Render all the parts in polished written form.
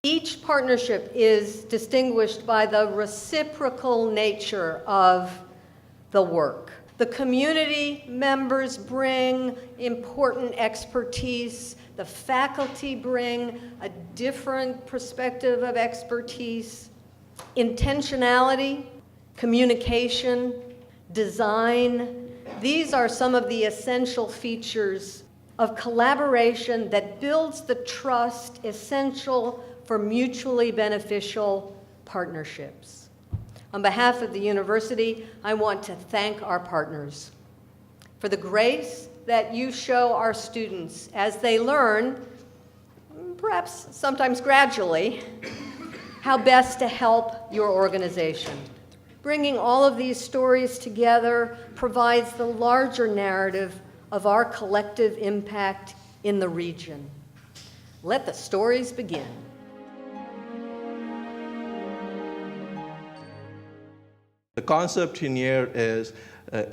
Each partnership is distinguished by the reciprocal nature of the work. The community members bring important expertise. The faculty bring a different perspective of expertise. Intentionality, communication, design. These are some of the essential features of collaboration that builds the trust essential for mutually beneficial partnerships. On behalf of the university, I want to thank our partners for the grace that you show our students as they learn, perhaps sometimes gradually, how best to help your organization. Bringing all of these stories together provides the larger narrative of our collective impact in the region. Let the stories begin. The concept in here is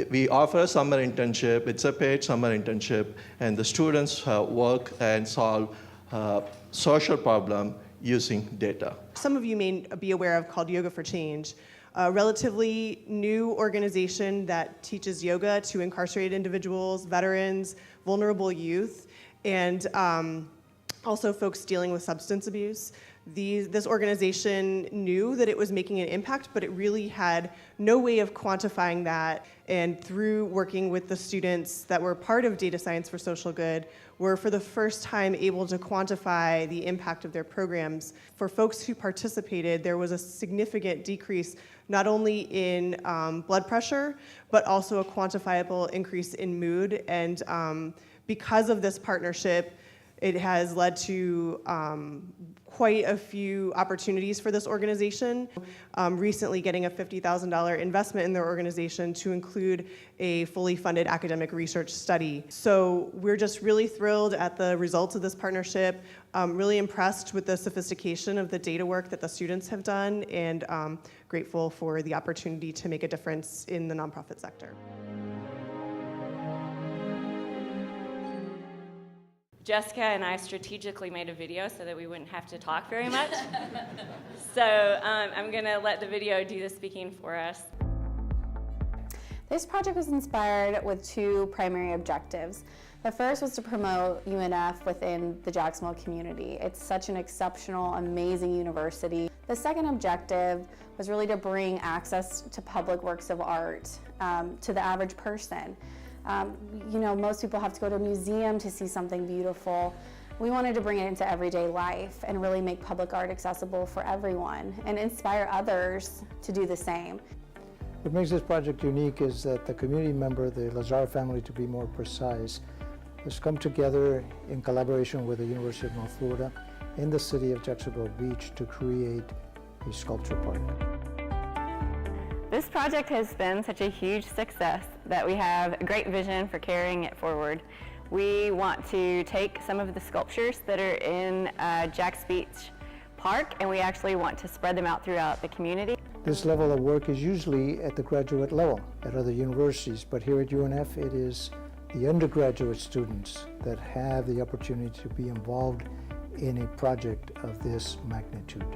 we offer a summer internship. It's a paid summer internship, and the students work and solve social problem using data. Some of you may be aware of called Yoga for Change, a relatively new organization that teaches yoga to incarcerated individuals, veterans, vulnerable youth, and also folks dealing with substance abuse. This organization knew that it was making an impact, but it really had no way of quantifying that. And through working with the students that were part of Data Science for Social Good, were for the first time able to quantify the impact of their programs. For folks who participated, there was a significant decrease not only in blood pressure, but also a quantifiable increase in mood. And because of this partnership, it has led to quite a few opportunities for this organization. Recently getting a $50,000 investment in their organization to include a fully funded academic research study. So we're just really thrilled at the results of this partnership, really impressed with the sophistication of the data work that the students have done, and grateful for the opportunity to make a difference in the nonprofit sector. Jessica and I strategically made a video so that we wouldn't have to talk very much. So I'm going to let the video do the speaking for us. This project was inspired with two primary objectives. The first was to promote UNF within the Jacksonville community. It's such an exceptional, amazing university. The second objective was really to bring access to public works of art to the average person. You know, most people have to go to a museum to see something beautiful. We wanted to bring it into everyday life and really make public art accessible for everyone and inspire others to do the same. What makes this project unique is that the community member, the Lazar family to be more precise, has come together in collaboration with the University of North Florida in the city of Jacksonville Beach to create a sculpture park. This project has been such a huge success that we have a great vision for carrying it forward. We want to take some of the sculptures that are in Jack's Beach Park, and we actually want to spread them out throughout the community. This level of work is usually at the graduate level at other universities, but here at UNF it is the undergraduate students that have the opportunity to be involved in a project of this magnitude.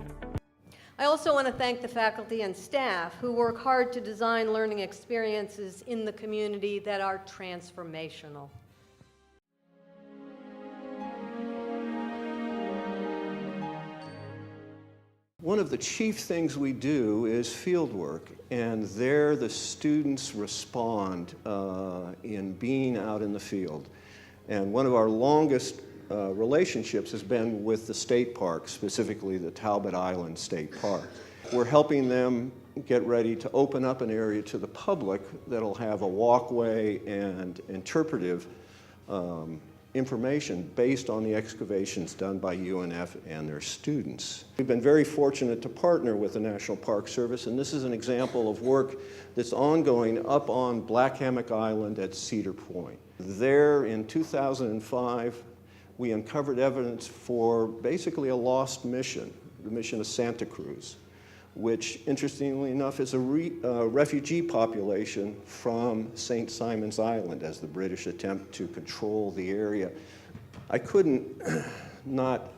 I also want to thank the faculty and staff who work hard to design learning experiences in the community that are transformational. One of the chief things we do is field work, and there the students respond in being out in the field. And one of our longest relationships has been with the state park, specifically the Talbot Island State Park. We're helping them get ready to open up an area to the public that'll have a walkway and interpretive information based on the excavations done by UNF and their students. We've been very fortunate to partner with the National Park Service, and this is an example of work that's ongoing up on Black Hammock Island at Cedar Point. There in 2005, we uncovered evidence for basically a lost mission, the mission of Santa Cruz, which, interestingly enough, is a refugee population from St. Simon's Island as the British attempt to control the area. I couldn't not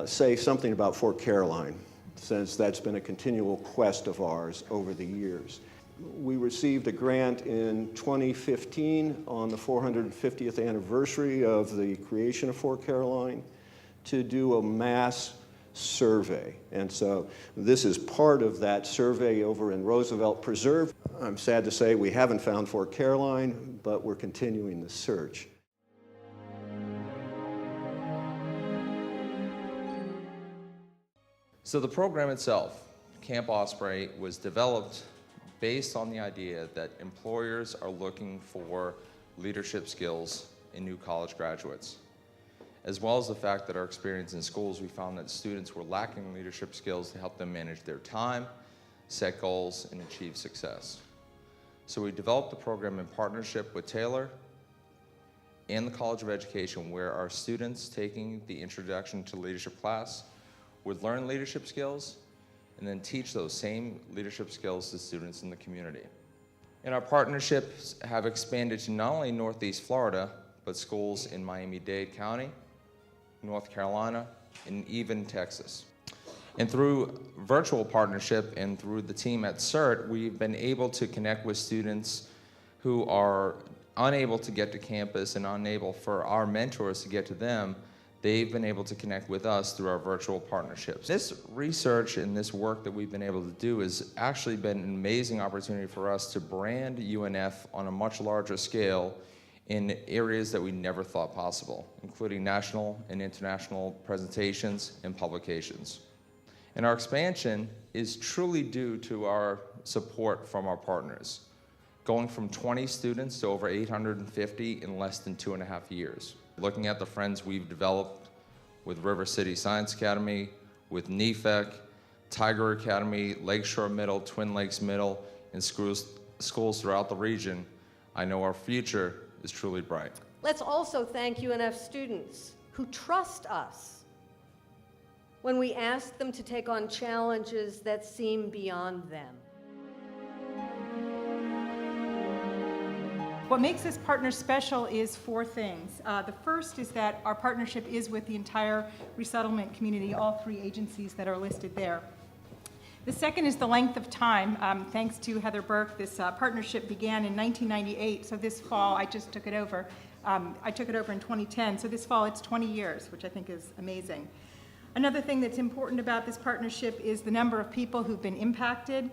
say something about Fort Caroline, since that's been a continual quest of ours over the years. We received a grant in 2015 on the 450th anniversary of the creation of Fort Caroline to do a mass survey. And so this is part of that survey over in Roosevelt Preserve. I'm sad to say we haven't found Fort Caroline, but we're continuing the search. So the program itself, Camp Osprey, was developed based on the idea that employers are looking for leadership skills in new college graduates, as well as the fact that our experience in schools, we found that students were lacking leadership skills to help them manage their time, set goals, and achieve success. So we developed the program in partnership with Taylor and the College of Education, where our students taking the Introduction to Leadership class would learn leadership skills and then teach those same leadership skills to students in the community. And our partnerships have expanded to not only Northeast Florida, but schools in Miami-Dade County, North Carolina, and even Texas. And through virtual partnership and through the team at CERT, we've been able to connect with students who are unable to get to campus and unable for our mentors to get to them. They've been able to connect with us through our virtual partnerships. This research and this work that we've been able to do has actually been an amazing opportunity for us to brand UNF on a much larger scale in areas that we never thought possible, including national and international presentations and publications. And our expansion is truly due to our support from our partners, going from 20 students to over 850 in less than 2.5 years. Looking at the friends we've developed with River City Science Academy, with NEFEC, Tiger Academy, Lakeshore Middle, Twin Lakes Middle, and schools throughout the region, I know our future is truly bright. Let's also thank UNF students who trust us when we ask them to take on challenges that seem beyond them. What makes this partner special is 4 things. The first is that our partnership is with the entire resettlement community, all 3 agencies that are listed there. The second is the length of time. Thanks to Heather Burke, this partnership began in 1998, so this fall I just took it over. I took it over in 2010, so this fall it's 20 years, which I think is amazing. Another thing that's important about this partnership is the number of people who've been impacted.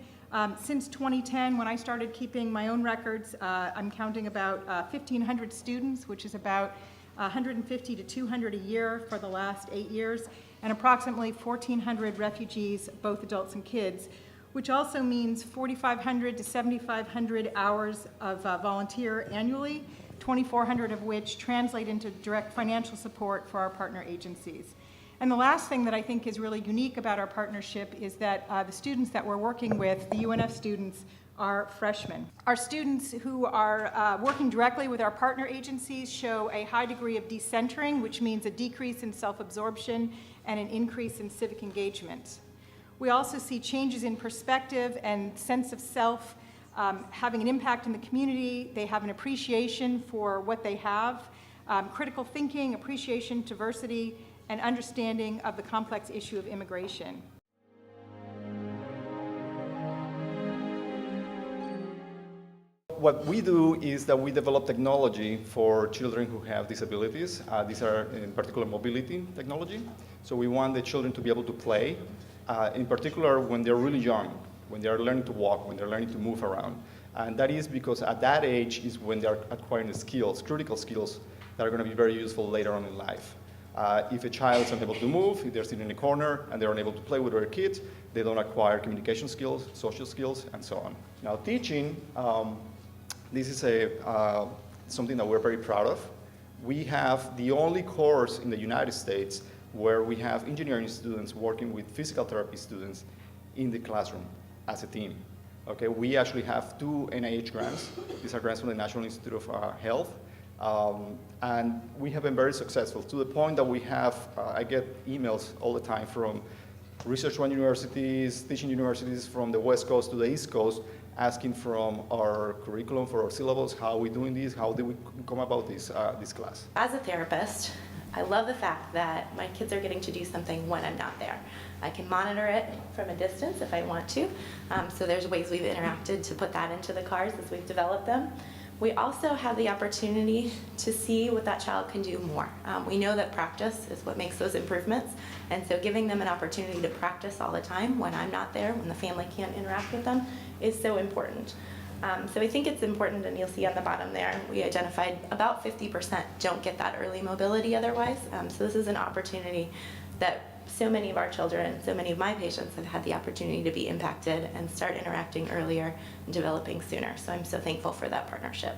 Since 2010, when I started keeping my own records, I'm counting about 1,500 students, which is about 150 to 200 a year for the last 8 years, and approximately 1,400 refugees, both adults and kids, which also means 4,500 to 7,500 hours of volunteer annually, 2,400 of which translate into direct financial support for our partner agencies. And the last thing that I think is really unique about our partnership is that the students that we're working with, the UNF students, are freshmen. Our students who are working directly with our partner agencies show a high degree of decentering, which means a decrease in self-absorption and an increase in civic engagement. We also see changes in perspective and sense of self having an impact in the community. They have an appreciation for what they have, critical thinking, appreciation, diversity, and understanding of the complex issue of immigration. What we do is that we develop technology for children who have disabilities. These are in particular mobility technology. So we want the children to be able to play, in particular when they're really young, when they're learning to walk, when they're learning to move around. And that is because at that age is when they're acquiring the skills, critical skills, that are going to be very useful later on in life. If a child is unable to move, if they're sitting in a corner and they're unable to play with other kids, they don't acquire communication skills, social skills, and so on. Now teaching, this is something that we're very proud of. We have the only course in the United States where we have engineering students working with physical therapy students in the classroom as a team. Okay, we actually have 2 NIH grants. These are grants from the National Institute of Health. And we have been very successful to the point that we have, I get emails all the time from research-run universities, teaching universities from the West Coast to the East Coast, asking from our curriculum for our syllabus, how are we doing this, how did we come about this class? As a therapist, I love the fact that my kids are getting to do something when I'm not there. I can monitor it from a distance if I want to. So there's ways we've interacted to put that into the cars as we've developed them. We also have the opportunity to see what that child can do more. We know that practice is what makes those improvements, and so giving them an opportunity to practice all the time when I'm not there, when the family can't interact with them, is so important. So I think it's important, and you'll see on the bottom there, we identified about 50% don't get that early mobility otherwise. So this is an opportunity that so many of our children, so many of my patients have had the opportunity to be impacted and start interacting earlier and developing sooner. So I'm so thankful for that partnership.